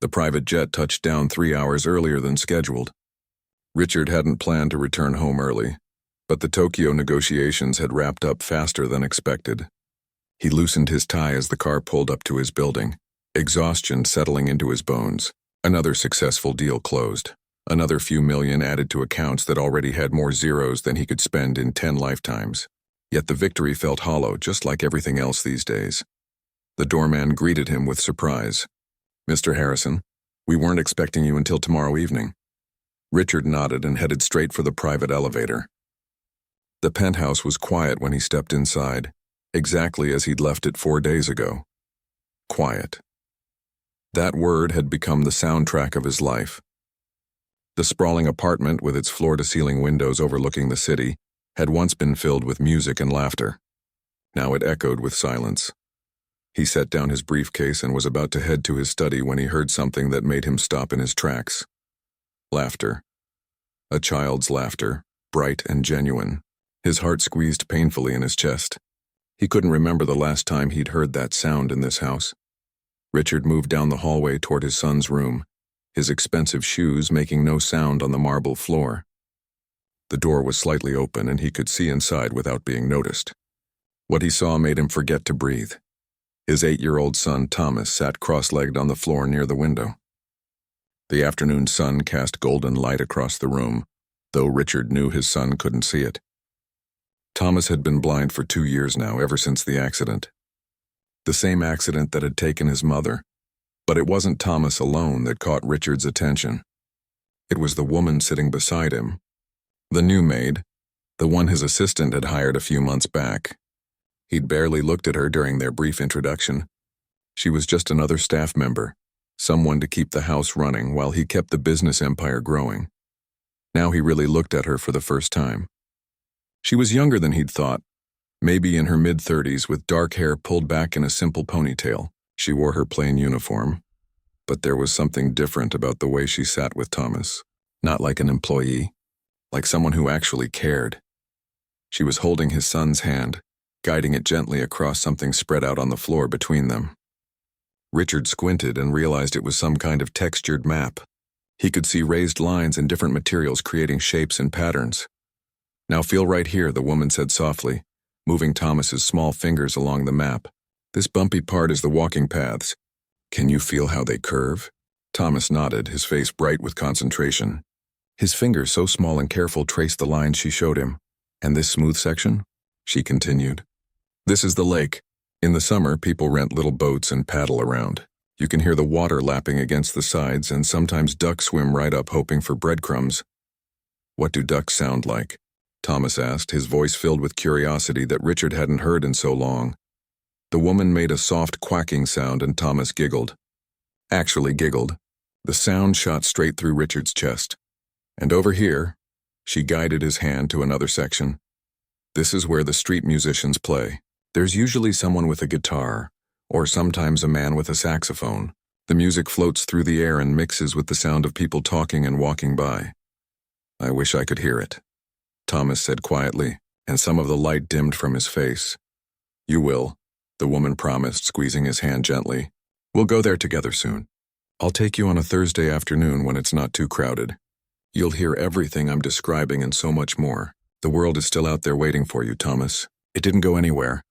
The private jet touched down 3 hours earlier than scheduled. Richard hadn't planned to return home early, but the Tokyo negotiations had wrapped up faster than expected. He loosened his tie as the car pulled up to his building, exhaustion settling into his bones. Another successful deal closed. Another few million added to accounts that already had more zeros than he could spend in 10 lifetimes. Yet the victory felt hollow, just like everything else these days. The doorman greeted him with surprise. "Mr. Harrison, we weren't expecting you until tomorrow evening." Richard nodded and headed straight for the private elevator. The penthouse was quiet when he stepped inside, exactly as he'd left it 4 days ago. Quiet. That word had become the soundtrack of his life. The sprawling apartment with its floor-to-ceiling windows overlooking the city had once been filled with music and laughter. Now it echoed with silence. He set down his briefcase and was about to head to his study when he heard something that made him stop in his tracks. Laughter. A child's laughter, bright and genuine. His heart squeezed painfully in his chest. He couldn't remember the last time he'd heard that sound in this house. Richard moved down the hallway toward his son's room, his expensive shoes making no sound on the marble floor. The door was slightly open and he could see inside without being noticed. What he saw made him forget to breathe. His 8-year-old son, Thomas, sat cross-legged on the floor near the window. The afternoon sun cast golden light across the room, though Richard knew his son couldn't see it. Thomas had been blind for 2 years now, ever since the accident. The same accident that had taken his mother. But it wasn't Thomas alone that caught Richard's attention. It was the woman sitting beside him. The new maid, the one his assistant had hired a few months back. He'd barely looked at her during their brief introduction. She was just another staff member, someone to keep the house running while he kept the business empire growing. Now he really looked at her for the first time. She was younger than he'd thought, maybe in her mid-30s with dark hair pulled back in a simple ponytail. She wore her plain uniform, but there was something different about the way she sat with Thomas. Not like an employee, like someone who actually cared. She was holding his son's hand, guiding it gently across something spread out on the floor between them. Richard squinted and realized it was some kind of textured map. He could see raised lines and different materials creating shapes and patterns. "Now feel right here," the woman said softly, moving Thomas's small fingers along the map. "This bumpy part is the walking paths. Can you feel how they curve?" Thomas nodded, his face bright with concentration. His fingers, so small and careful, traced the lines she showed him. "And this smooth section?" she continued. "This is the lake. In the summer, people rent little boats and paddle around. You can hear the water lapping against the sides, and sometimes ducks swim right up hoping for breadcrumbs." "What do ducks sound like?" Thomas asked, his voice filled with curiosity that Richard hadn't heard in so long. The woman made a soft quacking sound and Thomas giggled. Actually giggled. The sound shot straight through Richard's chest. "And over here," she guided his hand to another section. "This is where the street musicians play. There's usually someone with a guitar, or sometimes a man with a saxophone. The music floats through the air and mixes with the sound of people talking and walking by." "I wish I could hear it," Thomas said quietly, and some of the light dimmed from his face. "You will," the woman promised, squeezing his hand gently. "We'll go there together soon. I'll take you on a Thursday afternoon when it's not too crowded. You'll hear everything I'm describing and so much more. The world is still out there waiting for you, Thomas. It didn't go anywhere."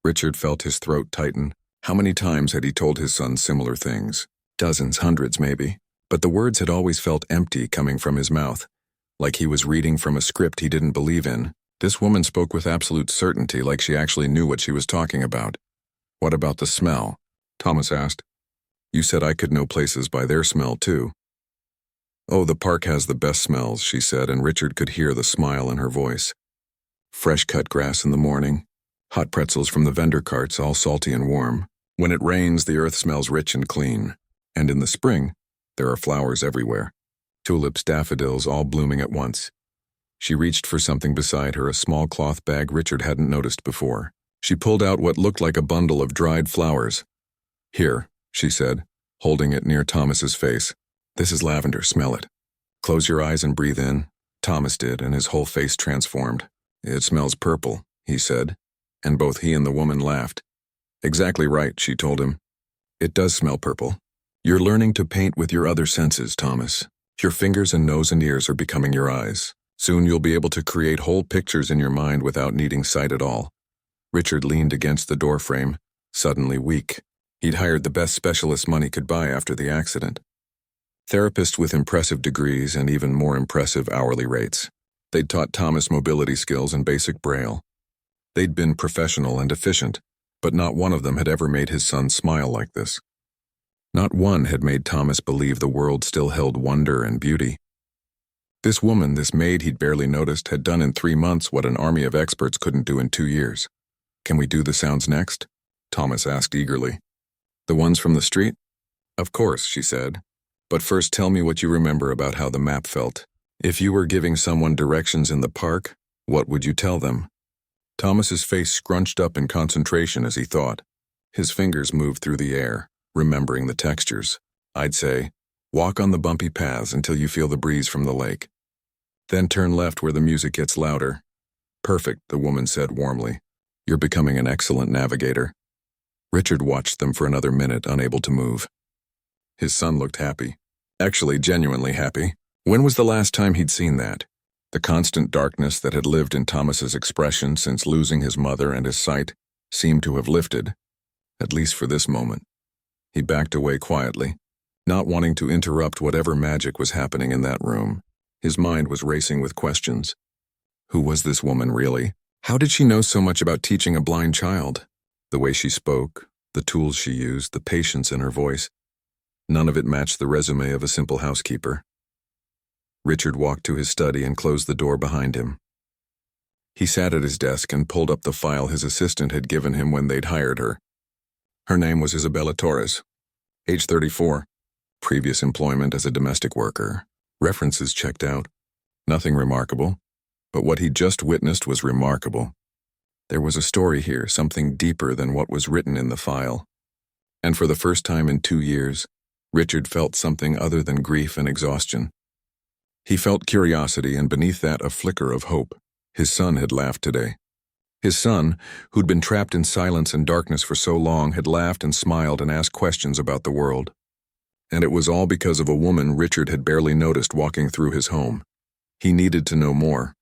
Richard felt his throat tighten. How many times had he told his son similar things? Dozens, hundreds maybe. But the words had always felt empty coming from his mouth, like he was reading from a script he didn't believe in. This woman spoke with absolute certainty, like she actually knew what she was talking about. "What about the smell?" Thomas asked. "You said I could know places by their smell, too." "Oh, the park has the best smells," she said, and Richard could hear the smile in her voice. "Fresh cut grass in the morning. Hot pretzels from the vendor carts, all salty and warm. When it rains, the earth smells rich and clean. And in the spring, there are flowers everywhere. Tulips, daffodils, all blooming at once." She reached for something beside her, a small cloth bag Richard hadn't noticed before. She pulled out what looked like a bundle of dried flowers. "Here," she said, holding it near Thomas's face. "This is lavender, smell it. Close your eyes and breathe in." Thomas did, and his whole face transformed. "It smells purple," he said, and both he and the woman laughed. "Exactly right," she told him. "It does smell purple. You're learning to paint with your other senses, Thomas. Your fingers and nose and ears are becoming your eyes. Soon you'll be able to create whole pictures in your mind without needing sight at all. Richard leaned against the doorframe, suddenly weak. He'd hired the best specialists money could buy after the accident. Therapists with impressive degrees and even more impressive hourly rates. They'd taught Thomas mobility skills and basic braille. They'd been professional and efficient, but not one of them had ever made his son smile like this. Not one had made Thomas believe the world still held wonder and beauty. This woman, this maid he'd barely noticed, had done in 3 months what an army of experts couldn't do in 2 years. Can we do the sounds next? Thomas asked eagerly. The ones from the street? Of course, she said. But first tell me what you remember about how the map felt. If you were giving someone directions in the park, what would you tell them? Thomas's face scrunched up in concentration as he thought. His fingers moved through the air, remembering the textures. I'd say, walk on the bumpy paths until you feel the breeze from the lake. Then turn left where the music gets louder. Perfect, the woman said warmly. You're becoming an excellent navigator. Richard watched them for another minute, unable to move. His son looked happy. Actually, genuinely happy. When was the last time he'd seen that? The constant darkness that had lived in Thomas's expression since losing his mother and his sight seemed to have lifted, at least for this moment. He backed away quietly, not wanting to interrupt whatever magic was happening in that room. His mind was racing with questions. Who was this woman really? How did she know so much about teaching a blind child? The way she spoke, the tools she used, the patience in her voice. None of it matched the resume of a simple housekeeper. Richard walked to his study and closed the door behind him. He sat at his desk and pulled up the file his assistant had given him when they'd hired her. Her name was Isabella Torres, age 34, previous employment as a domestic worker. References checked out. Nothing remarkable, but what he'd just witnessed was remarkable. There was a story here, something deeper than what was written in the file. And for the first time in 2 years, Richard felt something other than grief and exhaustion. He felt curiosity, and beneath that a flicker of hope. His son had laughed today. His son, who'd been trapped in silence and darkness for so long, had laughed and smiled and asked questions about the world. And it was all because of a woman Richard had barely noticed walking through his home. He needed to know more.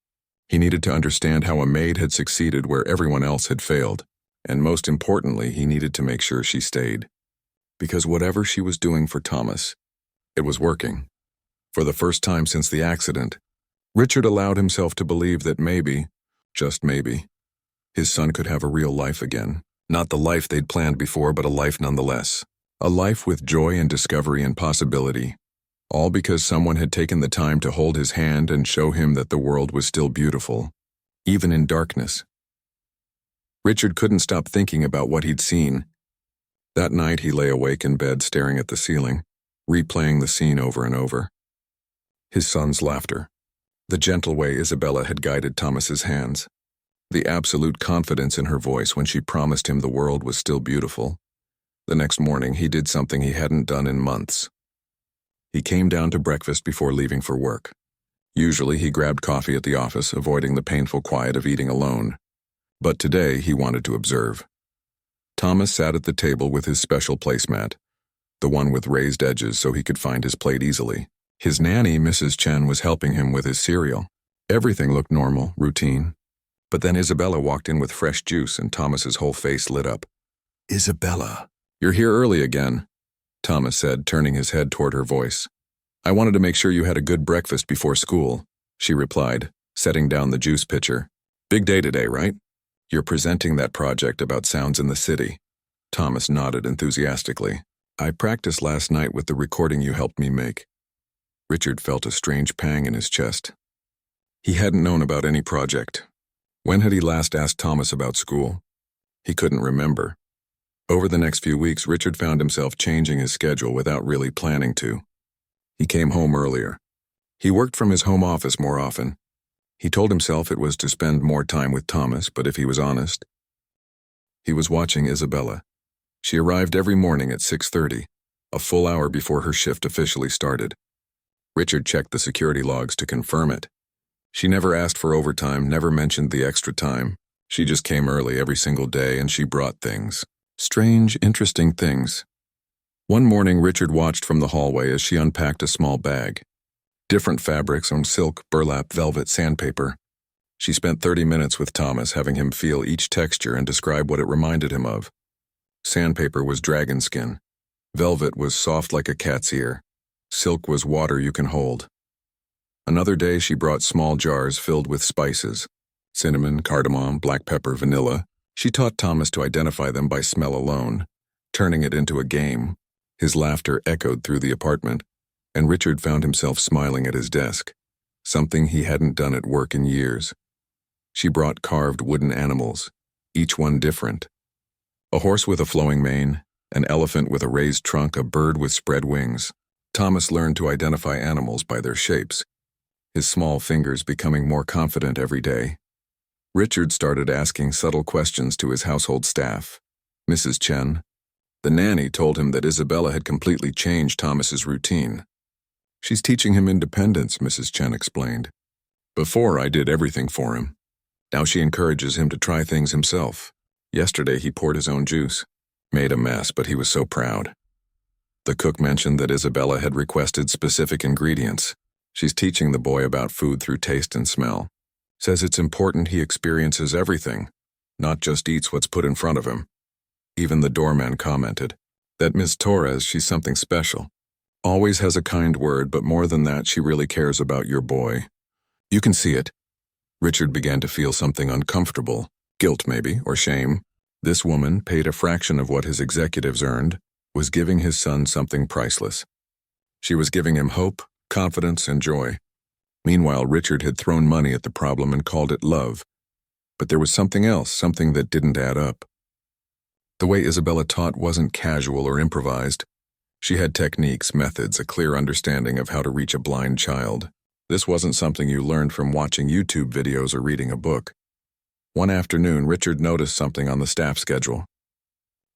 He needed to understand how a maid had succeeded where everyone else had failed. And most importantly, he needed to make sure she stayed. Because whatever she was doing for Thomas, it was working. For the first time since the accident, Richard allowed himself to believe that maybe, just maybe, his son could have a real life again. Not the life they'd planned before, but a life nonetheless. A life with joy and discovery and possibility. All because someone had taken the time to hold his hand and show him that the world was still beautiful, even in darkness. Richard couldn't stop thinking about what he'd seen. That night he lay awake in bed staring at the ceiling, replaying the scene over and over. His son's laughter. The gentle way Isabella had guided Thomas's hands. The absolute confidence in her voice when she promised him the world was still beautiful. The next morning he did something he hadn't done in months. He came down to breakfast before leaving for work. Usually he grabbed coffee at the office, avoiding the painful quiet of eating alone. But today he wanted to observe. Thomas sat at the table with his special placemat, the one with raised edges so he could find his plate easily. His nanny, Mrs. Chen, was helping him with his cereal. Everything looked normal, routine. But then Isabella walked in with fresh juice and Thomas's whole face lit up. Isabella, you're here early again, Thomas said, turning his head toward her voice. I wanted to make sure you had a good breakfast before school, she replied, setting down the juice pitcher. Big day today, right? You're presenting that project about sounds in the city. Thomas nodded enthusiastically. I practiced last night with the recording you helped me make. Richard felt a strange pang in his chest. He hadn't known about any project. When had he last asked Thomas about school? He couldn't remember. Over the next few weeks, Richard found himself changing his schedule without really planning to. He came home earlier. He worked from his home office more often. He told himself it was to spend more time with Thomas, but if he was honest, he was watching Isabella. She arrived every morning at 6:30, a full hour before her shift officially started. Richard checked the security logs to confirm it. She never asked for overtime, never mentioned the extra time. She just came early every single day and she brought things. Strange, interesting things. One morning, Richard watched from the hallway as she unpacked a small bag. Different fabrics on silk, burlap, velvet, sandpaper. She spent 30 minutes with Thomas, having him feel each texture and describe what it reminded him of. Sandpaper was dragon skin. Velvet was soft like a cat's ear. Silk was water you can hold. Another day, she brought small jars filled with spices. Cinnamon, cardamom, black pepper, vanilla. She taught Thomas to identify them by smell alone, turning it into a game. His laughter echoed through the apartment, and Richard found himself smiling at his desk, something he hadn't done at work in years. She brought carved wooden animals, each one different. A horse with a flowing mane, an elephant with a raised trunk, a bird with spread wings. Thomas learned to identify animals by their shapes, his small fingers becoming more confident every day. Richard started asking subtle questions to his household staff. Mrs. Chen, the nanny, told him that Isabella had completely changed Thomas's routine. She's teaching him independence, Mrs. Chen explained. Before, I did everything for him. Now she encourages him to try things himself. Yesterday, he poured his own juice. Made a mess, but he was so proud. The cook mentioned that Isabella had requested specific ingredients. She's teaching the boy about food through taste and smell. Says it's important he experiences everything, not just eats what's put in front of him. Even the doorman commented that Miss Torres, she's something special. Always has a kind word, but more than that, she really cares about your boy. You can see it. Richard began to feel something uncomfortable, guilt maybe, or shame. This woman, paid a fraction of what his executives earned, was giving his son something priceless. She was giving him hope, confidence, and joy. Meanwhile, Richard had thrown money at the problem and called it love. But there was something else, something that didn't add up. The way Isabella taught wasn't casual or improvised. She had techniques, methods, a clear understanding of how to reach a blind child. This wasn't something you learned from watching YouTube videos or reading a book. One afternoon, Richard noticed something on the staff schedule.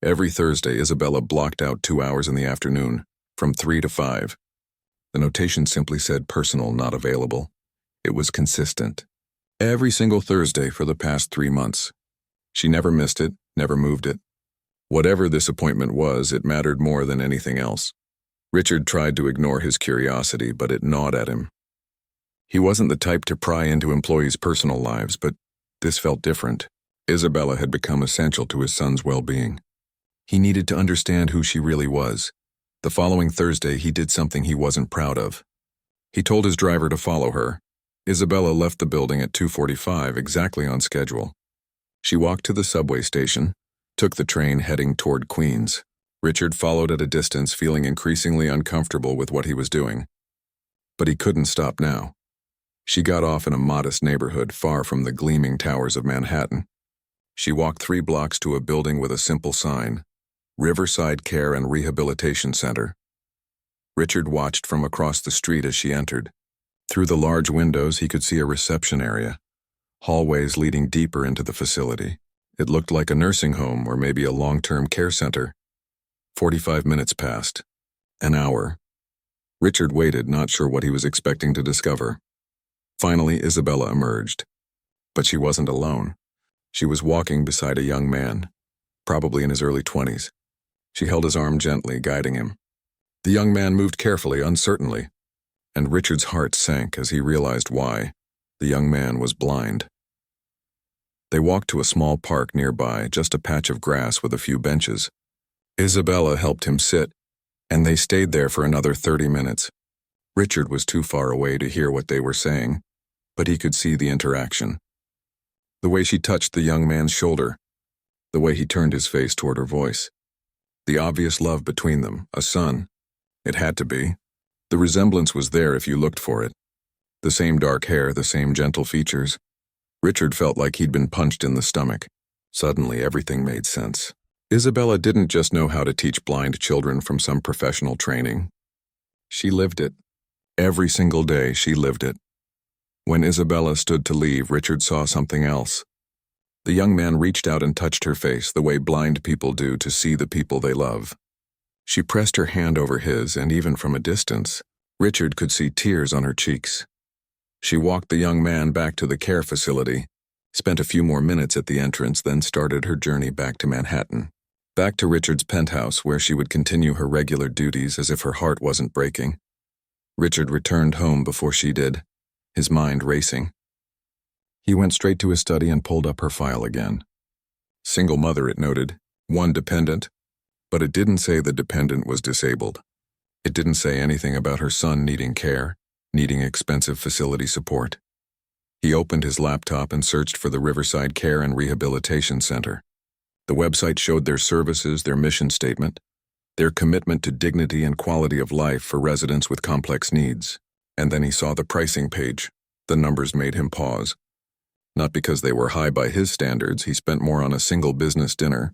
Every Thursday, Isabella blocked out 2 hours in the afternoon, from 3 to 5. The notation simply said personal, not available. It was consistent. Every single Thursday for the past 3 months. She never missed it, never moved it. Whatever this appointment was, it mattered more than anything else. Richard tried to ignore his curiosity, but it gnawed at him. He wasn't the type to pry into employees' personal lives, but this felt different. Isabella had become essential to his son's well-being. He needed to understand who she really was. The following Thursday, he did something he wasn't proud of. He told his driver to follow her. Isabella left the building at 2:45, exactly on schedule. She walked to the subway station, took the train heading toward Queens. Richard followed at a distance, feeling increasingly uncomfortable with what he was doing. But he couldn't stop now. She got off in a modest neighborhood far from the gleaming towers of Manhattan. She walked 3 blocks to a building with a simple sign, Riverside Care and Rehabilitation Center. Richard watched from across the street as she entered. Through the large windows, he could see a reception area, hallways leading deeper into the facility. It looked like a nursing home or maybe a long-term care center. 45 minutes passed. An hour. Richard waited, not sure what he was expecting to discover. Finally, Isabella emerged. But she wasn't alone. She was walking beside a young man, probably in his early 20s. She held his arm gently, guiding him. The young man moved carefully, uncertainly, and Richard's heart sank as he realized why. The young man was blind. They walked to a small park nearby, just a patch of grass with a few benches. Isabella helped him sit, and they stayed there for another 30 minutes. Richard was too far away to hear what they were saying, but he could see the interaction. The way she touched the young man's shoulder, the way he turned his face toward her voice. The obvious love between them, a son. It had to be. The resemblance was there if you looked for it. The same dark hair, the same gentle features. Richard felt like he'd been punched in the stomach. Suddenly, everything made sense. Isabella didn't just know how to teach blind children from some professional training. She lived it. Every single day, she lived it. When Isabella stood to leave, Richard saw something else. The young man reached out and touched her face the way blind people do to see the people they love. She pressed her hand over his, and even from a distance, Richard could see tears on her cheeks. She walked the young man back to the care facility, spent a few more minutes at the entrance, then started her journey back to Manhattan. Back to Richard's penthouse, where she would continue her regular duties as if her heart wasn't breaking. Richard returned home before she did, his mind racing. He went straight to his study and pulled up her file again. Single mother, it noted, one dependent, but it didn't say the dependent was disabled. It didn't say anything about her son needing care, needing expensive facility support. He opened his laptop and searched for the Riverside Care and Rehabilitation Center. The website showed their services, their mission statement, their commitment to dignity and quality of life for residents with complex needs. And then he saw the pricing page. The numbers made him pause. Not because they were high by his standards, he spent more on a single business dinner,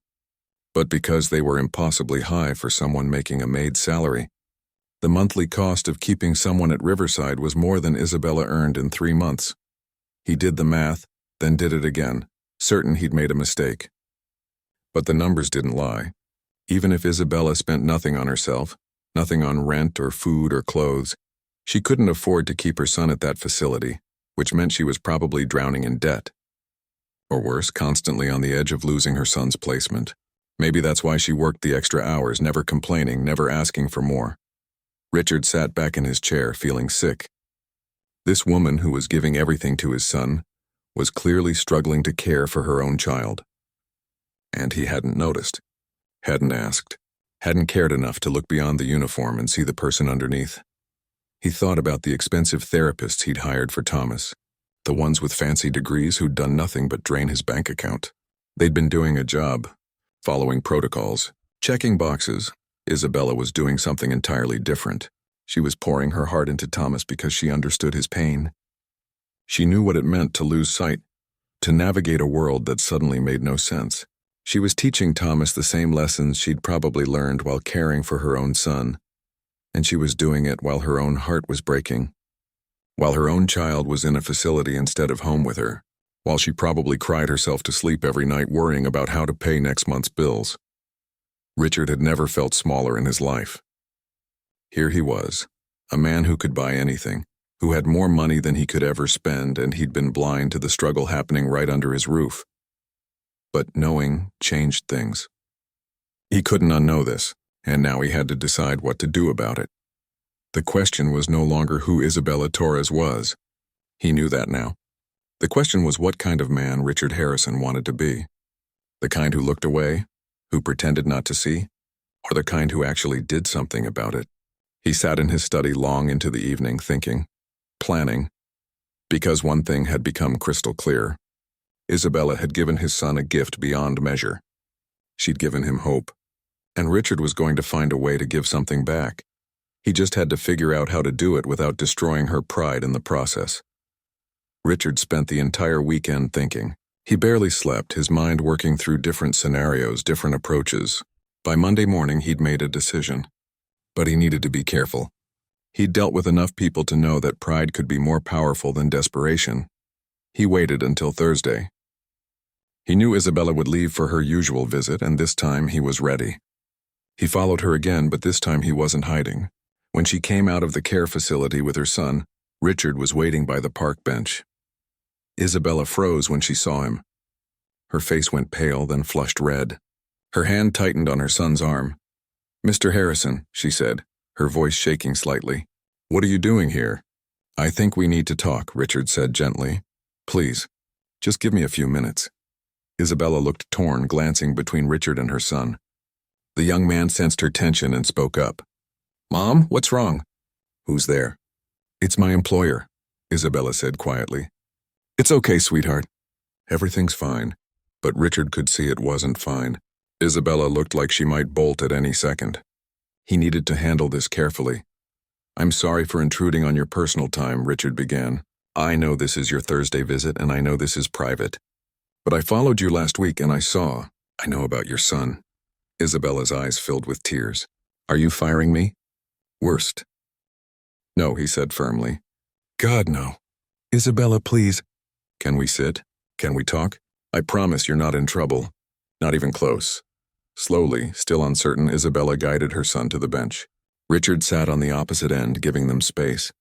but because they were impossibly high for someone making a maid's salary. The monthly cost of keeping someone at Riverside was more than Isabella earned in 3 months. He did the math, then did it again, certain he'd made a mistake. But the numbers didn't lie. Even if Isabella spent nothing on herself, nothing on rent or food or clothes, she couldn't afford to keep her son at that facility, which meant she was probably drowning in debt. Or worse, constantly on the edge of losing her son's placement. Maybe that's why she worked the extra hours, never complaining, never asking for more. Richard sat back in his chair, feeling sick. This woman who was giving everything to his son was clearly struggling to care for her own child. And he hadn't noticed, hadn't asked, hadn't cared enough to look beyond the uniform and see the person underneath. He thought about the expensive therapists he'd hired for Thomas, the ones with fancy degrees who'd done nothing but drain his bank account. They'd been doing a job, following protocols, checking boxes. Isabella was doing something entirely different. She was pouring her heart into Thomas because she understood his pain. She knew what it meant to lose sight, to navigate a world that suddenly made no sense. She was teaching Thomas the same lessons she'd probably learned while caring for her own son, and she was doing it while her own heart was breaking, while her own child was in a facility instead of home with her, while she probably cried herself to sleep every night worrying about how to pay next month's bills. Richard had never felt smaller in his life. Here he was, a man who could buy anything, who had more money than he could ever spend, and he'd been blind to the struggle happening right under his roof. But knowing changed things. He couldn't unknow this, and now he had to decide what to do about it. The question was no longer who Isabella Torres was. He knew that now. The question was what kind of man Richard Harrison wanted to be. The kind who looked away, who pretended not to see, or the kind who actually did something about it. He sat in his study long into the evening thinking, planning, because one thing had become crystal clear. Isabella had given his son a gift beyond measure. She'd given him hope, and Richard was going to find a way to give something back. He just had to figure out how to do it without destroying her pride in the process. Richard spent the entire weekend thinking. He barely slept, his mind working through different scenarios, different approaches. By Monday morning, he'd made a decision. But he needed to be careful. He'd dealt with enough people to know that pride could be more powerful than desperation. He waited until Thursday. He knew Isabella would leave for her usual visit, and this time he was ready. He followed her again, but this time he wasn't hiding. When she came out of the care facility with her son, Richard was waiting by the park bench. Isabella froze when she saw him. Her face went pale, then flushed red. Her hand tightened on her son's arm. "Mr. Harrison," she said, her voice shaking slightly. "What are you doing here?" "I think we need to talk," Richard said gently. "Please, just give me a few minutes." Isabella looked torn, glancing between Richard and her son. The young man sensed her tension and spoke up. "Mom, what's wrong?" "Who's there?" "It's my employer," Isabella said quietly. "It's okay, sweetheart. Everything's fine." But Richard could see it wasn't fine. Isabella looked like she might bolt at any second. He needed to handle this carefully. "I'm sorry for intruding on your personal time," Richard began. "I know this is your Thursday visit, and I know this is private. But I followed you last week, and I know about your son." Isabella's eyes filled with tears. "Are you firing me?" "Worst." "No," he said firmly. "God, no. Isabella, please." "Can we sit? Can we talk? I promise you're not in trouble. Not even close." Slowly, still uncertain, Isabella guided her son to the bench. Richard sat on the opposite end, giving them space.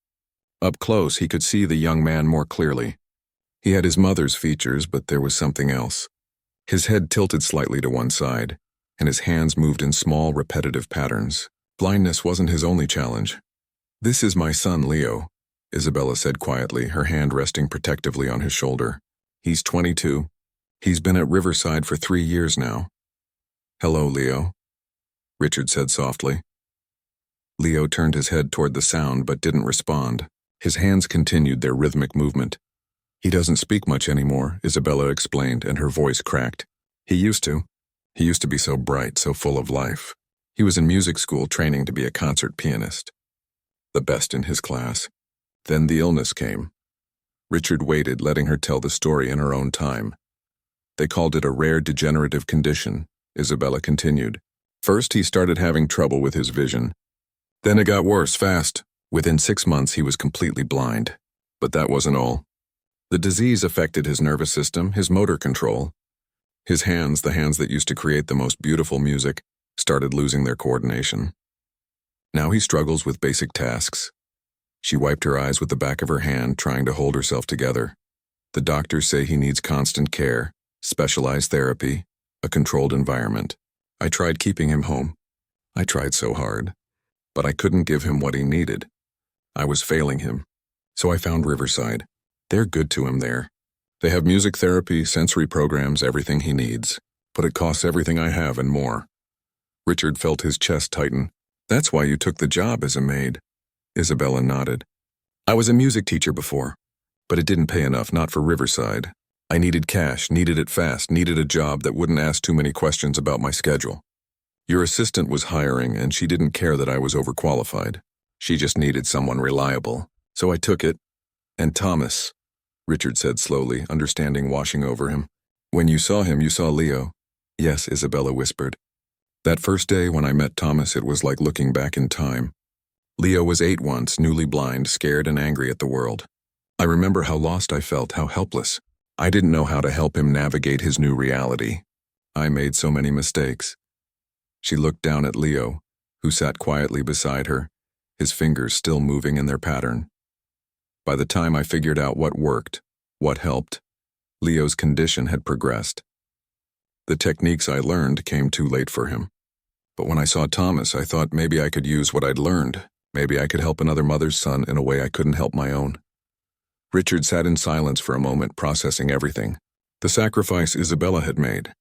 Up close, he could see the young man more clearly. He had his mother's features, but there was something else. His head tilted slightly to one side. and his hands moved in small, repetitive patterns. Blindness wasn't his only challenge. "This is my son, Leo," Isabella said quietly, her hand resting protectively on his shoulder. "He's 22. He's been at Riverside for 3 years now." "Hello, Leo," Richard said softly. Leo turned his head toward the sound but didn't respond. His hands continued their rhythmic movement. "He doesn't speak much anymore," Isabella explained, and her voice cracked. "He used to. He used to be so bright, so full of life. He was in music school training to be a concert pianist. The best in his class. Then the illness came." Richard waited, letting her tell the story in her own time. "They called it a rare degenerative condition," Isabella continued. "First, he started having trouble with his vision. Then it got worse fast. Within 6 months, he was completely blind. But that wasn't all. The disease affected his nervous system, his motor control. His hands, the hands that used to create the most beautiful music, started losing their coordination. Now he struggles with basic tasks." She wiped her eyes with the back of her hand, trying to hold herself together. "The doctors say he needs constant care, specialized therapy, a controlled environment. I tried keeping him home. I tried so hard. But I couldn't give him what he needed. I was failing him. So I found Riverside. They're good to him there. They have music therapy, sensory programs, everything he needs. But it costs everything I have and more." Richard felt his chest tighten. "That's why you took the job as a maid." Isabella nodded. "I was a music teacher before, but it didn't pay enough, not for Riverside. I needed cash, needed it fast, needed a job that wouldn't ask too many questions about my schedule. Your assistant was hiring, and she didn't care that I was overqualified. She just needed someone reliable. So I took it. And Thomas," Richard said slowly, understanding washing over him. "When you saw him, you saw Leo." "Yes," Isabella whispered. "That first day when I met Thomas, it was like looking back in time. Leo was 8 once, newly blind, scared and angry at the world. I remember how lost I felt, how helpless. I didn't know how to help him navigate his new reality. I made so many mistakes." She looked down at Leo, who sat quietly beside her, his fingers still moving in their pattern. "By the time I figured out what worked, what helped, Leo's condition had progressed. The techniques I learned came too late for him. But when I saw Thomas, I thought maybe I could use what I'd learned. Maybe I could help another mother's son in a way I couldn't help my own." Richard sat in silence for a moment, processing everything. The sacrifice Isabella had made.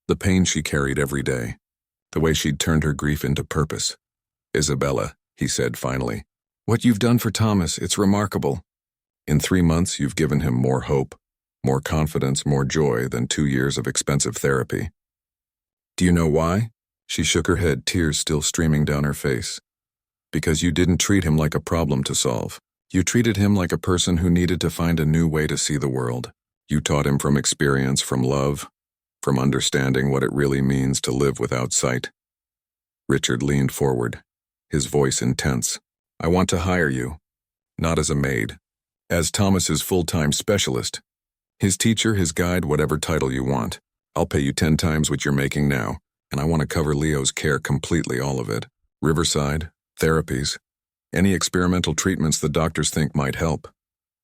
The pain she carried every day. The way she'd turned her grief into purpose. "Isabella," he said finally, "what you've done for Thomas, it's remarkable. In 3 months, you've given him more hope, more confidence, more joy than 2 years of expensive therapy. Do you know why?" She shook her head, tears still streaming down her face. "Because you didn't treat him like a problem to solve. You treated him like a person who needed to find a new way to see the world. You taught him from experience, from love, from understanding what it really means to live without sight." Richard leaned forward, his voice intense. "I want to hire you, not as a maid, as Thomas's full-time specialist. His teacher, his guide, whatever title you want. I'll pay you 10 times what you're making now, and I want to cover Leo's care completely, all of it. Riverside, therapies, any experimental treatments the doctors think might help.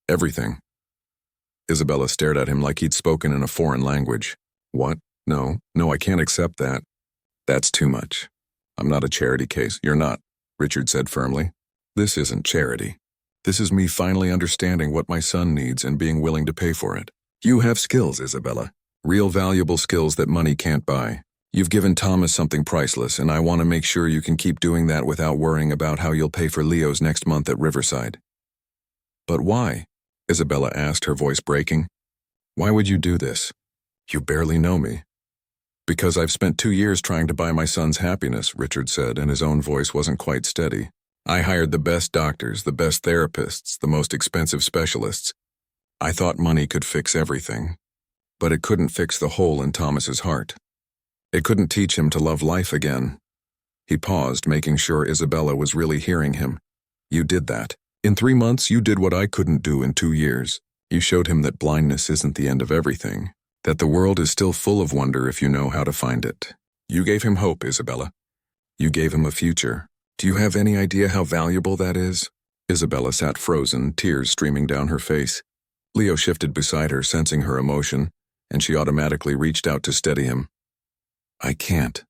Everything." Isabella stared at him like he'd spoken in a foreign language. "What? No, I can't accept that. That's too much. I'm not a charity case." "You're not," Richard said firmly. "This isn't charity. This is me finally understanding what my son needs and being willing to pay for it. You have skills, Isabella. Real valuable skills that money can't buy. You've given Thomas something priceless, and I want to make sure you can keep doing that without worrying about how you'll pay for Leo's next month at Riverside." "But why?" Isabella asked, her voice breaking. "Why would you do this? You barely know me." "Because I've spent 2 years trying to buy my son's happiness," Richard said, and his own voice wasn't quite steady. "I hired the best doctors, the best therapists, the most expensive specialists. I thought money could fix everything. But it couldn't fix the hole in Thomas's heart. It couldn't teach him to love life again." He paused, making sure Isabella was really hearing him. "You did that. In 3 months, you did what I couldn't do in 2 years. You showed him that blindness isn't the end of everything, that the world is still full of wonder if you know how to find it. You gave him hope, Isabella. You gave him a future. Do you have any idea how valuable that is?" Isabella sat frozen, tears streaming down her face. Leo shifted beside her, sensing her emotion, and she automatically reached out to steady him. "I can't,"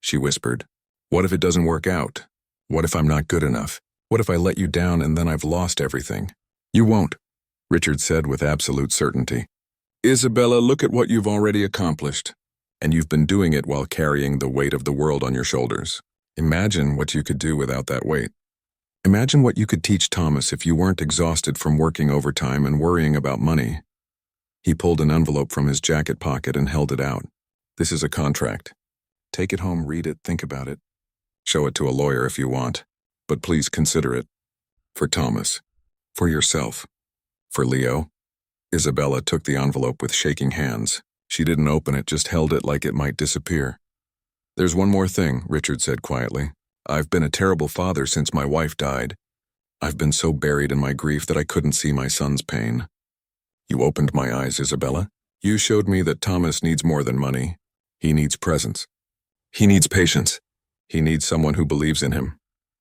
she whispered. What if it doesn't work out? What if I'm not good enough? What if I let you down and then I've lost everything? You won't, Richard said with absolute certainty. Isabella, look at what you've already accomplished. And you've been doing it while carrying the weight of the world on your shoulders. Imagine what you could do without that weight. Imagine what you could teach Thomas if you weren't exhausted from working overtime and worrying about money. He pulled an envelope from his jacket pocket and held it out. This is a contract. Take it home, read it, think about it. Show it to a lawyer if you want, but please consider it. For Thomas. For yourself. For Leo. Isabella took the envelope with shaking hands. She didn't open it, just held it like it might disappear. There's one more thing, Richard said quietly. I've been a terrible father since my wife died. I've been so buried in my grief that I couldn't see my son's pain. You opened my eyes, Isabella. You showed me that Thomas needs more than money. He needs presence. He needs patience. He needs someone who believes in him.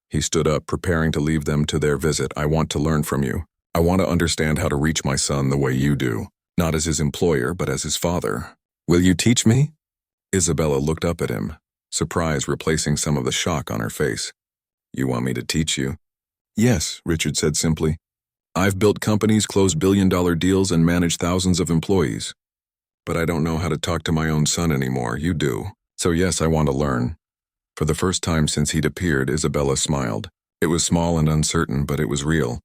He stood up, preparing to leave them to their visit. I want to learn from you. I want to understand how to reach my son the way you do, not as his employer, but as his father. Will you teach me? Isabella looked up at him, surprise replacing some of the shock on her face. You want me to teach you? Yes, Richard said simply. I've built companies, closed billion-dollar deals, and managed thousands of employees. But I don't know how to talk to my own son anymore. You do. So yes, I want to learn. For the first time since he'd appeared, Isabella smiled. It was small and uncertain, but it was real.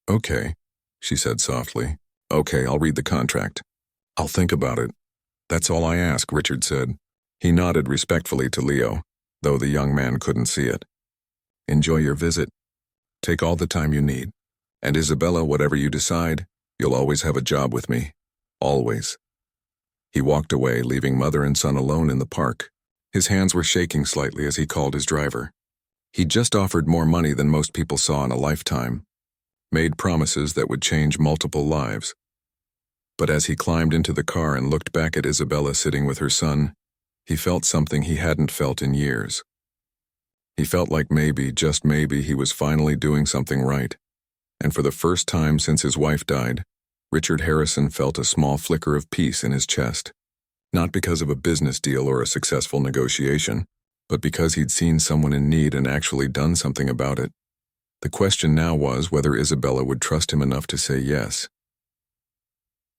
Okay, she said softly. Okay, I'll read the contract. I'll think about it. That's all I ask, Richard said. He nodded respectfully to Leo, though the young man couldn't see it. Enjoy your visit. Take all the time you need. And Isabella, whatever you decide, you'll always have a job with me. Always. He walked away, leaving mother and son alone in the park. His hands were shaking slightly as he called his driver. He'd just offered more money than most people saw in a lifetime. Made promises that would change multiple lives. But as he climbed into the car and looked back at Isabella sitting with her son, he felt something he hadn't felt in years. He felt like maybe, just maybe, he was finally doing something right. And for the first time since his wife died, Richard Harrison felt a small flicker of peace in his chest. Not because of a business deal or a successful negotiation, but because he'd seen someone in need and actually done something about it. The question now was whether Isabella would trust him enough to say yes.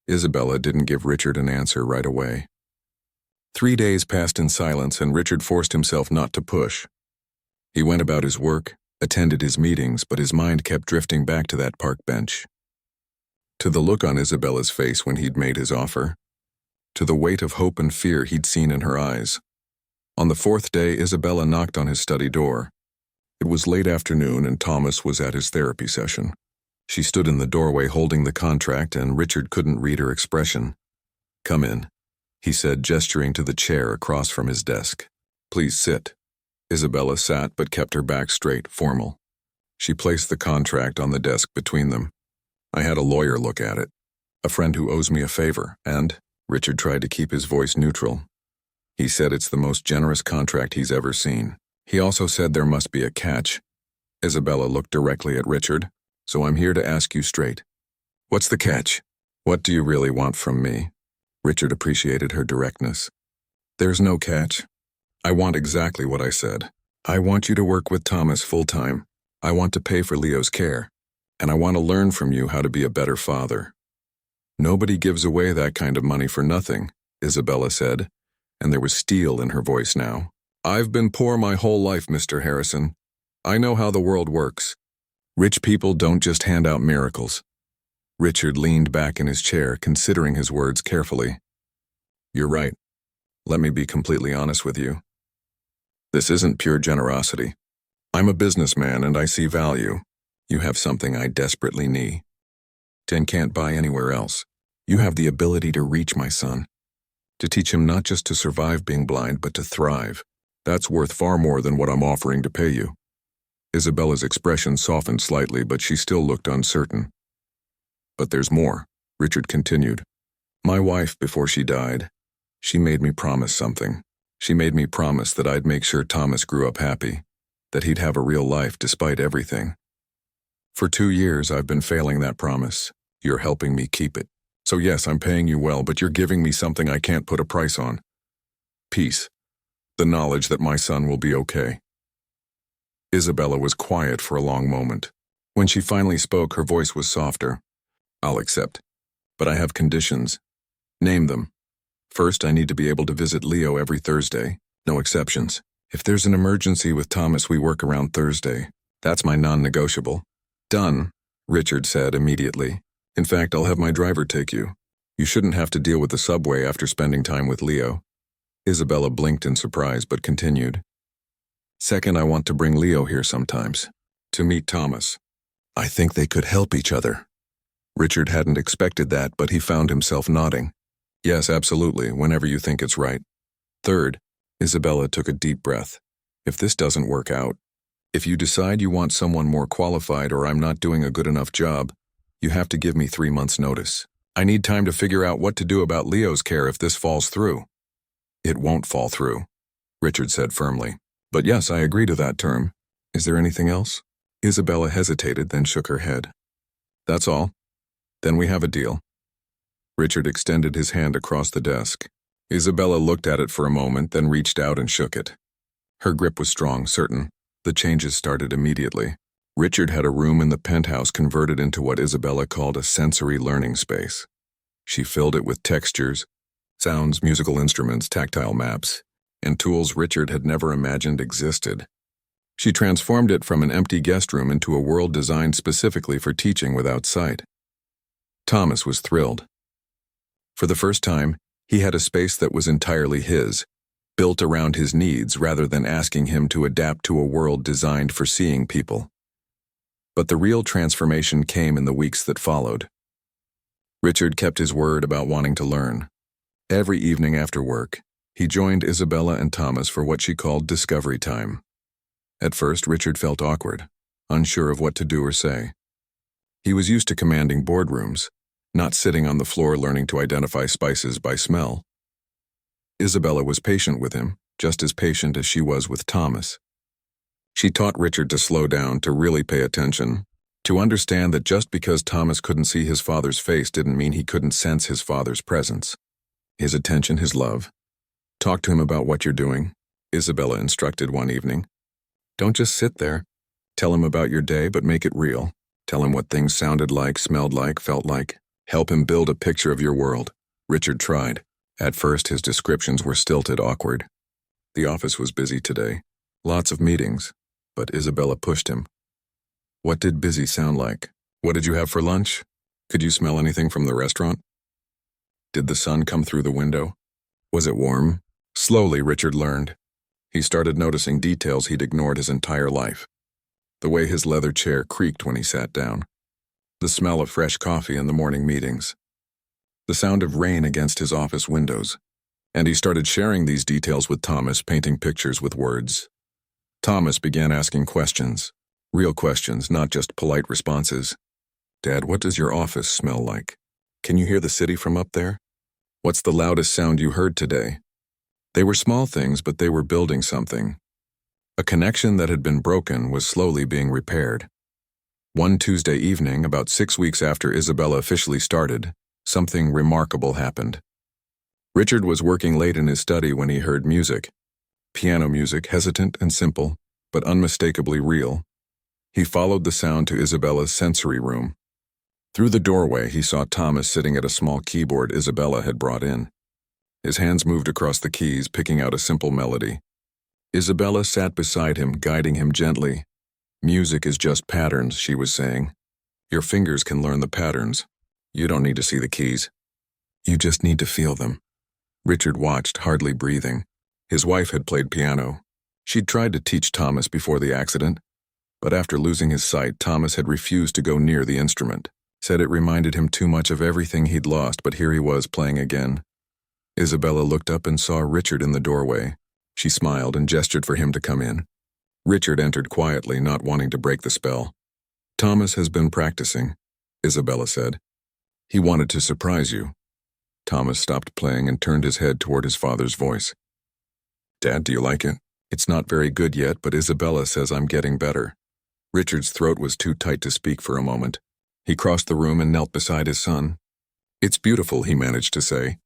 Isabella didn't give Richard an answer right away. 3 days passed in silence, and Richard forced himself not to push. He went about his work, attended his meetings, but his mind kept drifting back to that park bench. To the look on Isabella's face when he'd made his offer. To the weight of hope and fear he'd seen in her eyes. On the 4th day, Isabella knocked on his study door. It was late afternoon and Thomas was at his therapy session. She stood in the doorway holding the contract, and Richard couldn't read her expression. Come in, he said, gesturing to the chair across from his desk. Please sit. Isabella sat but kept her back straight, formal. She placed the contract on the desk between them. I had a lawyer look at it. A friend who owes me a favor, and Richard tried to keep his voice neutral. He said it's the most generous contract he's ever seen. He also said there must be a catch. Isabella looked directly at Richard. So I'm here to ask you straight. What's the catch? What do you really want from me? Richard appreciated her directness. There's no catch. I want exactly what I said. I want you to work with Thomas full-time. I want to pay for Leo's care. And I want to learn from you how to be a better father. Nobody gives away that kind of money for nothing, Isabella said, and there was steel in her voice now. I've been poor my whole life, Mr. Harrison. I know how the world works. Rich people don't just hand out miracles. Richard leaned back in his chair, considering his words carefully. You're right. Let me be completely honest with you. This isn't pure generosity. I'm a businessman and I see value. You have something I desperately need. And can't buy anywhere else. You have the ability to reach my son. To teach him not just to survive being blind, but to thrive. That's worth far more than what I'm offering to pay you. Isabella's expression softened slightly, but she still looked uncertain. But there's more, Richard continued. My wife, before she died, she made me promise something. She made me promise that I'd make sure Thomas grew up happy, that he'd have a real life despite everything. For 2 years, I've been failing that promise. You're helping me keep it. So yes, I'm paying you well, but you're giving me something I can't put a price on. Peace. The knowledge that my son will be okay. Isabella was quiet for a long moment. When she finally spoke, her voice was softer. I'll accept. But I have conditions. Name them. First, I need to be able to visit Leo every Thursday. No exceptions. If there's an emergency with Thomas, we work around Thursday. That's my non-negotiable. Done, Richard said immediately. In fact, I'll have my driver take you. You shouldn't have to deal with the subway after spending time with Leo. Isabella blinked in surprise but continued. Second, I want to bring Leo here sometimes. To meet Thomas. I think they could help each other. Richard hadn't expected that, but he found himself nodding. Yes, absolutely, whenever you think it's right. Third, Isabella took a deep breath. If this doesn't work out, if you decide you want someone more qualified or I'm not doing a good enough job, you have to give me 3 months' notice. I need time to figure out what to do about Leo's care if this falls through. It won't fall through, Richard said firmly. But yes, I agree to that term. Is there anything else? Isabella hesitated, then shook her head. That's all. Then we have a deal. Richard extended his hand across the desk. Isabella looked at it for a moment, then reached out and shook it. Her grip was strong, certain. The changes started immediately. Richard had a room in the penthouse converted into what Isabella called a sensory learning space. She filled it with textures, sounds, musical instruments, tactile maps, and tools Richard had never imagined existed. She transformed it from an empty guest room into a world designed specifically for teaching without sight. Thomas was thrilled. For the first time, he had a space that was entirely his, built around his needs rather than asking him to adapt to a world designed for seeing people. But the real transformation came in the weeks that followed. Richard kept his word about wanting to learn. Every evening after work, he joined Isabella and Thomas for what she called discovery time. At first, Richard felt awkward, unsure of what to do or say. He was used to commanding boardrooms, not sitting on the floor learning to identify spices by smell. Isabella was patient with him, just as patient as she was with Thomas. She taught Richard to slow down, to really pay attention, to understand that just because Thomas couldn't see his father's face didn't mean he couldn't sense his father's presence. His attention, his love. Talk to him about what you're doing, Isabella instructed one evening. Don't just sit there. Tell him about your day, but make it real. Tell him what things sounded like, smelled like, felt like. Help him build a picture of your world. Richard tried. At first, his descriptions were stilted, awkward. The office was busy today. Lots of meetings. But Isabella pushed him. What did busy sound like? What did you have for lunch? Could you smell anything from the restaurant? Did the sun come through the window? Was it warm? Slowly, Richard learned. He started noticing details he'd ignored his entire life. The way his leather chair creaked when he sat down. The smell of fresh coffee in the morning meetings. The sound of rain against his office windows. And he started sharing these details with Thomas, painting pictures with words. Thomas began asking questions. Real questions, not just polite responses. Dad, what does your office smell like? Can you hear the city from up there? What's the loudest sound you heard today? They were small things, but they were building something. A connection that had been broken was slowly being repaired. One Tuesday evening, about 6 weeks after Isabella officially started, something remarkable happened. Richard was working late in his study when he heard music. Piano music, hesitant and simple, but unmistakably real. He followed the sound to Isabella's sensory room. Through the doorway, he saw Thomas sitting at a small keyboard Isabella had brought in. His hands moved across the keys, picking out a simple melody. Isabella sat beside him, guiding him gently. Music is just patterns, she was saying. Your fingers can learn the patterns. You don't need to see the keys. You just need to feel them. Richard watched, hardly breathing. His wife had played piano. She'd tried to teach Thomas before the accident, but after losing his sight, Thomas had refused to go near the instrument. Said it reminded him too much of everything he'd lost, but here he was playing again. Isabella looked up and saw Richard in the doorway. She smiled and gestured for him to come in. Richard entered quietly, not wanting to break the spell. Thomas has been practicing, Isabella said. He wanted to surprise you. Thomas stopped playing and turned his head toward his father's voice. Dad, do you like it? It's not very good yet, but Isabella says I'm getting better. Richard's throat was too tight to speak for a moment. He crossed the room and knelt beside his son. It's beautiful, he managed to say.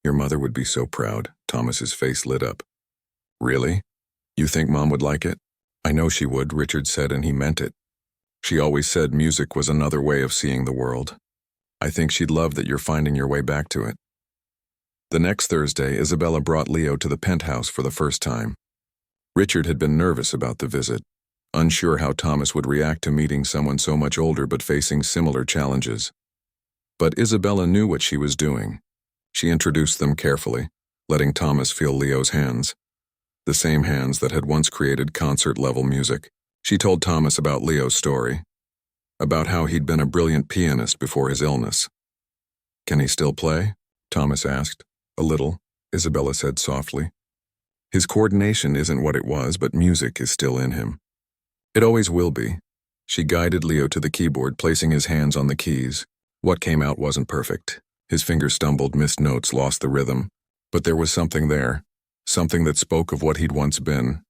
Your mother would be so proud. Thomas's face lit up. Really? You think Mom would like it? I know she would, Richard said, and he meant it. She always said music was another way of seeing the world. I think she'd love that you're finding your way back to it. The next Thursday, Isabella brought Leo to the penthouse for the first time. Richard had been nervous about the visit, unsure how Thomas would react to meeting someone so much older but facing similar challenges. But Isabella knew what she was doing. She introduced them carefully, letting Thomas feel Leo's hands, the same hands that had once created concert-level music. She told Thomas about Leo's story, about how he'd been a brilliant pianist before his illness. Can he still play? Thomas asked. A little, Isabella said softly. His coordination isn't what it was, but music is still in him. It always will be. She guided Leo to the keyboard, placing his hands on the keys. What came out wasn't perfect. His fingers stumbled, missed notes, lost the rhythm. But there was something there, something that spoke of what he'd once been.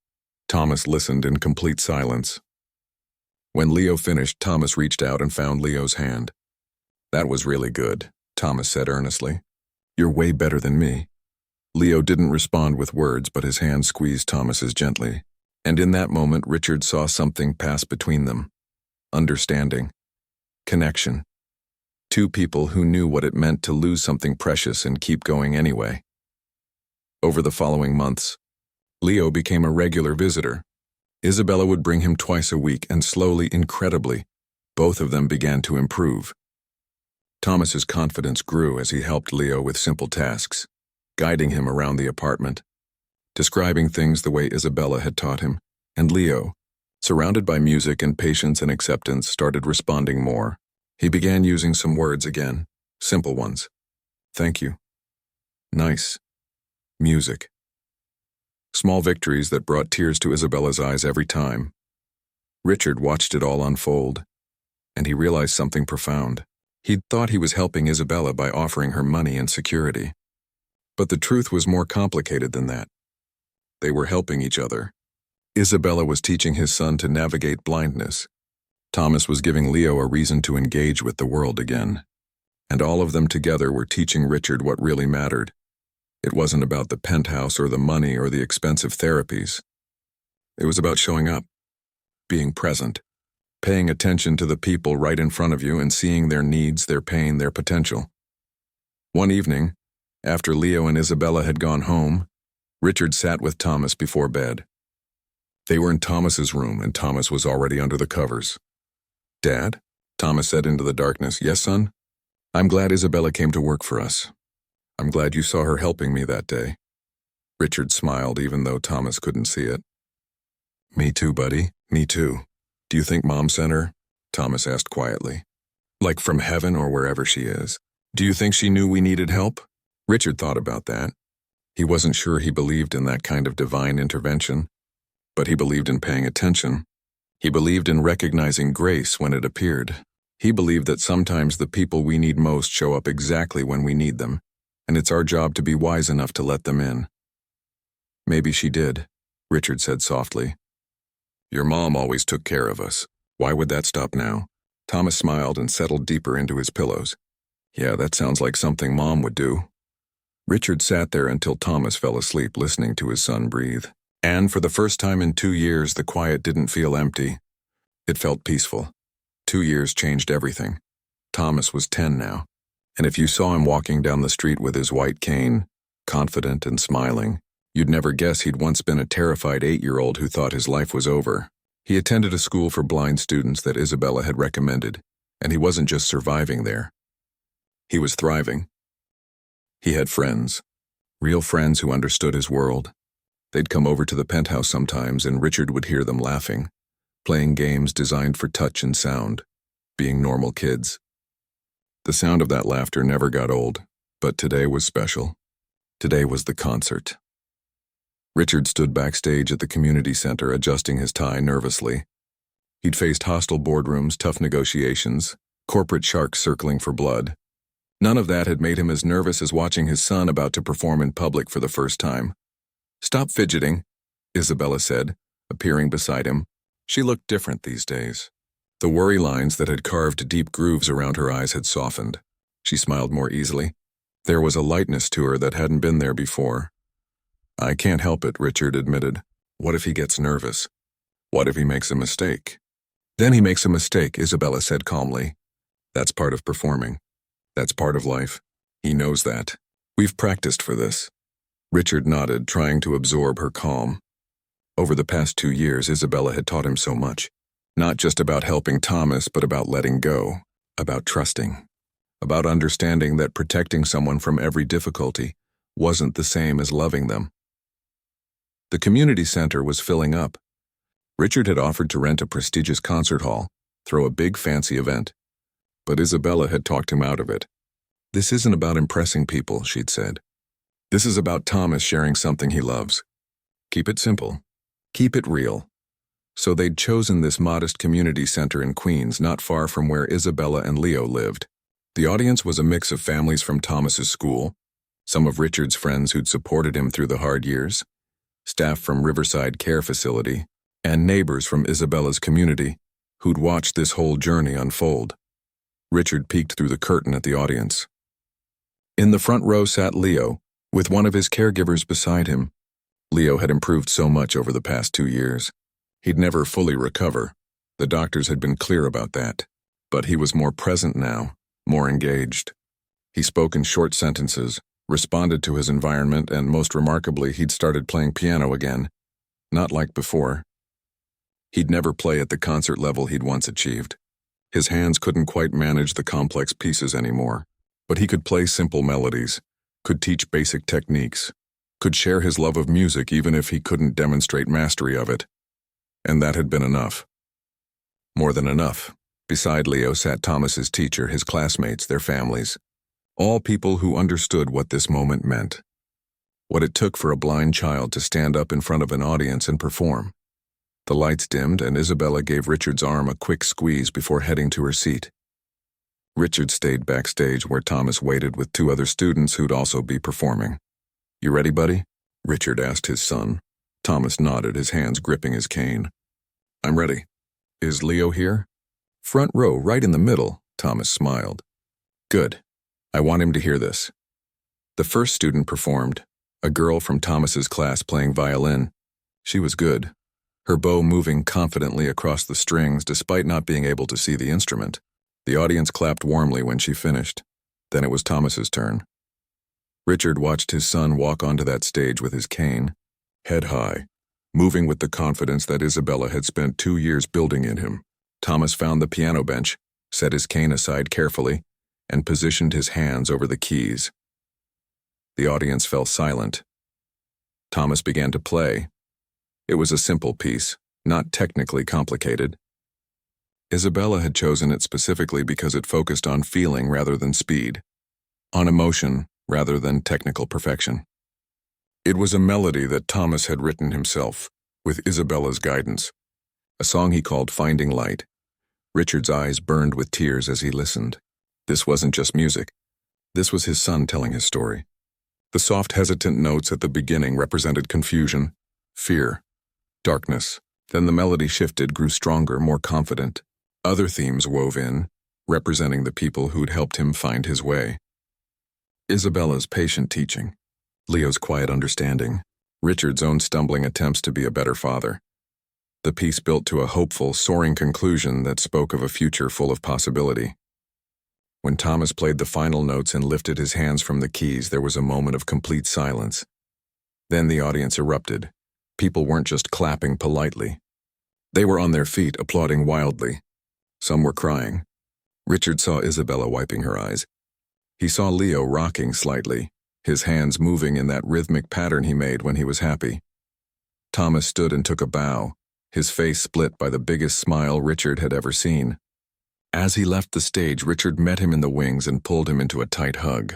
Thomas listened in complete silence. When Leo finished, Thomas reached out and found Leo's hand. That was really good, Thomas said earnestly. You're way better than me. Leo didn't respond with words, but his hand squeezed Thomas's gently. And in that moment, Richard saw something pass between them. Understanding. Connection. Two people who knew what it meant to lose something precious and keep going anyway. Over the following months, Leo became a regular visitor. Isabella would bring him twice a week, and slowly, incredibly, both of them began to improve. Thomas's confidence grew as he helped Leo with simple tasks, guiding him around the apartment, describing things the way Isabella had taught him, and Leo, surrounded by music and patience and acceptance, started responding more. He began using some words again, simple ones. Thank you. Nice. Music. Small victories that brought tears to Isabella's eyes every time. Richard watched it all unfold, and he realized something profound. He'd thought he was helping Isabella by offering her money and security. But the truth was more complicated than that. They were helping each other. Isabella was teaching his son to navigate blindness. Thomas was giving Leo a reason to engage with the world again. And all of them together were teaching Richard what really mattered. It wasn't about the penthouse or the money or the expensive therapies. It was about showing up, being present, paying attention to the people right in front of you and seeing their needs, their pain, their potential. One evening, after Leo and Isabella had gone home, Richard sat with Thomas before bed. They were in Thomas's room, and Thomas was already under the covers. Dad? Thomas said into the darkness. Yes, son? I'm glad Isabella came to work for us. I'm glad you saw her helping me that day. Richard smiled, even though Thomas couldn't see it. Me too, buddy. Me too. Do you think Mom sent her? Thomas asked quietly. Like from heaven or wherever she is. Do you think she knew we needed help? Richard thought about that. He wasn't sure he believed in that kind of divine intervention, but he believed in paying attention. He believed in recognizing grace when it appeared. He believed that sometimes the people we need most show up exactly when we need them, and it's our job to be wise enough to let them in. Maybe she did, Richard said softly. Your mom always took care of us. Why would that stop now? Thomas smiled and settled deeper into his pillows. Yeah, that sounds like something Mom would do. Richard sat there until Thomas fell asleep, listening to his son breathe. And for the first time in 2 years, the quiet didn't feel empty. It felt peaceful. 2 years changed everything. Thomas was 10 now, and if you saw him walking down the street with his white cane, confident and smiling, you'd never guess he'd once been a terrified 8-year-old who thought his life was over. He attended a school for blind students that Isabella had recommended, and he wasn't just surviving there. He was thriving. He had friends, real friends who understood his world. They'd come over to the penthouse sometimes, and Richard would hear them laughing, playing games designed for touch and sound, being normal kids. The sound of that laughter never got old, but today was special. Today was the concert. Richard stood backstage at the community center, adjusting his tie nervously. He'd faced hostile boardrooms, tough negotiations, corporate sharks circling for blood. None of that had made him as nervous as watching his son about to perform in public for the first time. Stop fidgeting, Isabella said, appearing beside him. She looked different these days. The worry lines that had carved deep grooves around her eyes had softened. She smiled more easily. There was a lightness to her that hadn't been there before. I can't help it, Richard admitted. What if he gets nervous? What if he makes a mistake? Then he makes a mistake, Isabella said calmly. That's part of performing. That's part of life. He knows that. We've practiced for this. Richard nodded, trying to absorb her calm. Over the past 2 years, Isabella had taught him so much. Not just about helping Thomas, but about letting go, about trusting, about understanding that protecting someone from every difficulty wasn't the same as loving them. The community center was filling up. Richard had offered to rent a prestigious concert hall, throw a big fancy event. But Isabella had talked him out of it. This isn't about impressing people, she'd said. This is about Thomas sharing something he loves. Keep it simple. Keep it real. So they'd chosen this modest community center in Queens, not far from where Isabella and Leo lived. The audience was a mix of families from Thomas's school, some of Richard's friends who'd supported him through the hard years, staff from Riverside Care Facility, and neighbors from Isabella's community who'd watched this whole journey unfold. Richard peeked through the curtain at the audience. In the front row sat Leo, with one of his caregivers beside him. Leo had improved so much over the past 2 years. He'd never fully recover. The doctors had been clear about that. But he was more present now, more engaged. He spoke in short sentences, responded to his environment, and most remarkably, he'd started playing piano again. Not like before. He'd never play at the concert level he'd once achieved. His hands couldn't quite manage the complex pieces anymore, but he could play simple melodies, could teach basic techniques, could share his love of music even if he couldn't demonstrate mastery of it. And that had been enough. More than enough. Beside Leo sat Thomas's teacher, his classmates, their families, all people who understood what this moment meant, what it took for a blind child to stand up in front of an audience and perform. The lights dimmed, and Isabella gave Richard's arm a quick squeeze before heading to her seat. Richard stayed backstage where Thomas waited with 2 other students who'd also be performing. You ready, buddy? Richard asked his son. Thomas nodded, his hands gripping his cane. I'm ready. Is Leo here? Front row, right in the middle, Thomas smiled. Good. I want him to hear this. The first student performed, a girl from Thomas's class playing violin. She was good, her bow moving confidently across the strings despite not being able to see the instrument. The audience clapped warmly when she finished. Then it was Thomas's turn. Richard watched his son walk onto that stage with his cane, head high, moving with the confidence that Isabella had spent 2 years building in him. Thomas found the piano bench, set his cane aside carefully, and positioned his hands over the keys. The audience fell silent. Thomas began to play. It was a simple piece, not technically complicated. Isabella had chosen it specifically because it focused on feeling rather than speed, on emotion rather than technical perfection. It was a melody that Thomas had written himself, with Isabella's guidance, a song he called Finding Light. Richard's eyes burned with tears as he listened. This wasn't just music. This was his son telling his story. The soft, hesitant notes at the beginning represented confusion, fear, darkness. Then the melody shifted, grew stronger, more confident. Other themes wove in, representing the people who'd helped him find his way. Isabella's patient teaching, Leo's quiet understanding, Richard's own stumbling attempts to be a better father. The piece built to a hopeful, soaring conclusion that spoke of a future full of possibility. When Thomas played the final notes and lifted his hands from the keys, there was a moment of complete silence. Then the audience erupted. People weren't just clapping politely. They were on their feet, applauding wildly. Some were crying. Richard saw Isabella wiping her eyes. He saw Leo rocking slightly, his hands moving in that rhythmic pattern he made when he was happy. Thomas stood and took a bow, his face split by the biggest smile Richard had ever seen. As he left the stage, Richard met him in the wings and pulled him into a tight hug.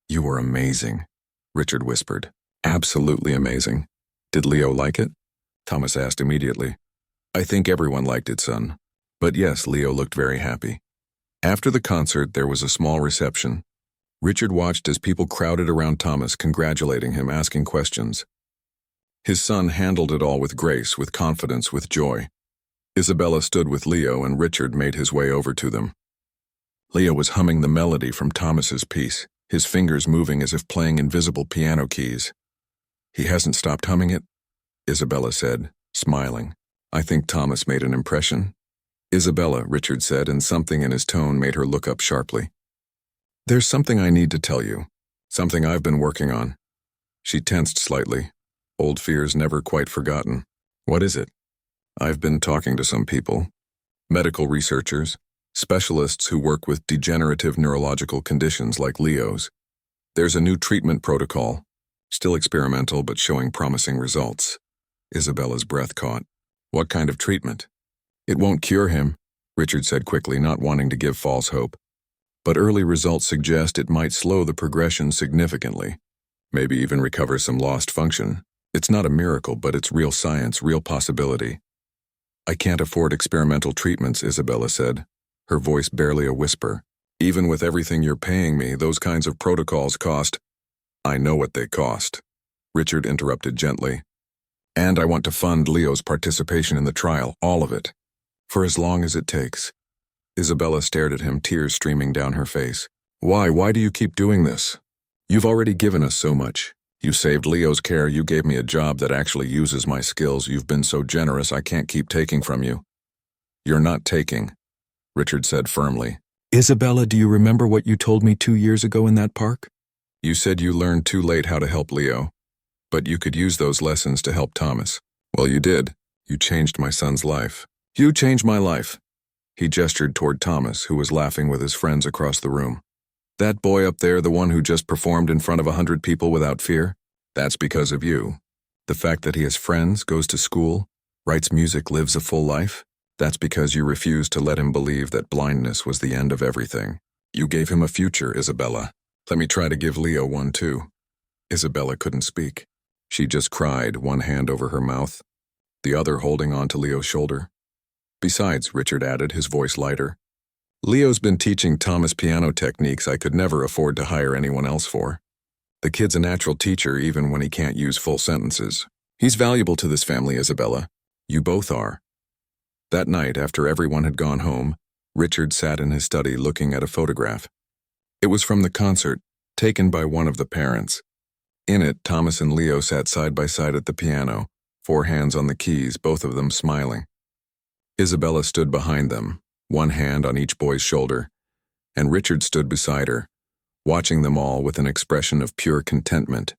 You were amazing, Richard whispered. Absolutely amazing. Did Leo like it? Thomas asked immediately. I think everyone liked it, son. But yes, Leo looked very happy. After the concert, there was a small reception. Richard watched as people crowded around Thomas, congratulating him, asking questions. His son handled it all with grace, with confidence, with joy. Isabella stood with Leo, and Richard made his way over to them. Leo was humming the melody from Thomas's piece, his fingers moving as if playing invisible piano keys. He hasn't stopped humming it? Isabella said, smiling. I think Thomas made an impression. Isabella, Richard said, and something in his tone made her look up sharply. There's something I need to tell you. Something I've been working on. She tensed slightly. Old fears never quite forgotten. What is it? I've been talking to some people. Medical researchers. Specialists who work with degenerative neurological conditions like Leo's. There's a new treatment protocol. Still experimental, but showing promising results. Isabella's breath caught. What kind of treatment? It won't cure him, Richard said quickly, not wanting to give false hope. But early results suggest it might slow the progression significantly. Maybe even recover some lost function. It's not a miracle, but it's real science, real possibility. I can't afford experimental treatments, Isabella said, her voice barely a whisper. Even with everything you're paying me, those kinds of protocols cost. I know what they cost, Richard interrupted gently. And I want to fund Leo's participation in the trial, all of it. For as long as it takes. Isabella stared at him, tears streaming down her face. Why do you keep doing this? You've already given us so much. You saved Leo's care, you gave me a job that actually uses my skills. You've been so generous, I can't keep taking from you. You're not taking, Richard said firmly. Isabella, do you remember what you told me 2 years ago in that park? You said you learned too late how to help Leo, but you could use those lessons to help Thomas. Well, you did. You changed my son's life. You changed my life. He gestured toward Thomas, who was laughing with his friends across the room. That boy up there, the one who just performed in front of 100 people without fear? That's because of you. The fact that he has friends, goes to school, writes music, lives a full life? That's because you refused to let him believe that blindness was the end of everything. You gave him a future, Isabella. Let me try to give Leo one too. Isabella couldn't speak. She just cried, one hand over her mouth, the other holding on to Leo's shoulder. Besides, Richard added, his voice lighter, Leo's been teaching Thomas piano techniques I could never afford to hire anyone else for. The kid's a natural teacher even when he can't use full sentences. He's valuable to this family, Isabella. You both are. That night, after everyone had gone home, Richard sat in his study looking at a photograph. It was from the concert, taken by one of the parents. In it, Thomas and Leo sat side by side at the piano, 4 hands on the keys, both of them smiling. Isabella stood behind them, one hand on each boy's shoulder, and Richard stood beside her, watching them all with an expression of pure contentment.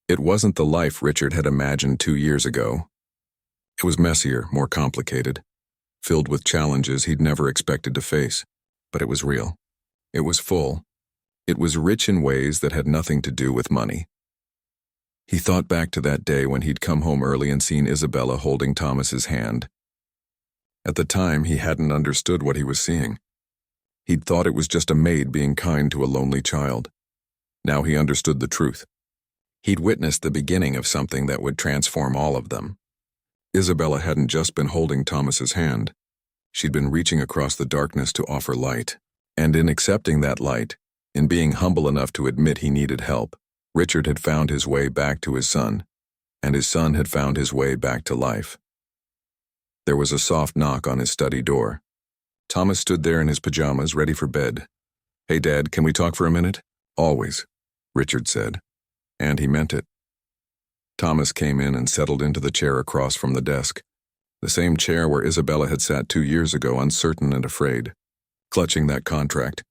It wasn't the life Richard had imagined 2 years ago. It was messier, more complicated, filled with challenges he'd never expected to face, but it was real. It was full. It was rich in ways that had nothing to do with money. He thought back to that day when he'd come home early and seen Isabella holding Thomas's hand. At the time, he hadn't understood what he was seeing. He'd thought it was just a maid being kind to a lonely child. Now he understood the truth. He'd witnessed the beginning of something that would transform all of them. Isabella hadn't just been holding Thomas's hand. She'd been reaching across the darkness to offer light. And in accepting that light, in being humble enough to admit he needed help, Richard had found his way back to his son, and his son had found his way back to life. There was a soft knock on his study door. Thomas stood there in his pajamas, ready for bed. Hey, Dad, can we talk for a minute? Always, Richard said. And he meant it. Thomas came in and settled into the chair across from the desk, the same chair where Isabella had sat 2 years ago, uncertain and afraid, clutching that contract.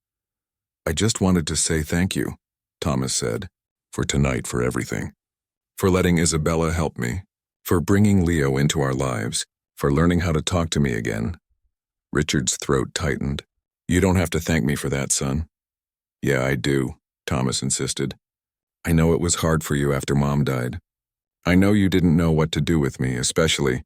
I just wanted to say thank you, Thomas said, for tonight, for everything. For letting Isabella help me, for bringing Leo into our lives, for learning how to talk to me again. Richard's throat tightened. You don't have to thank me for that, son. Yeah, I do, Thomas insisted. I know it was hard for you after Mom died. I know you didn't know what to do with me, especially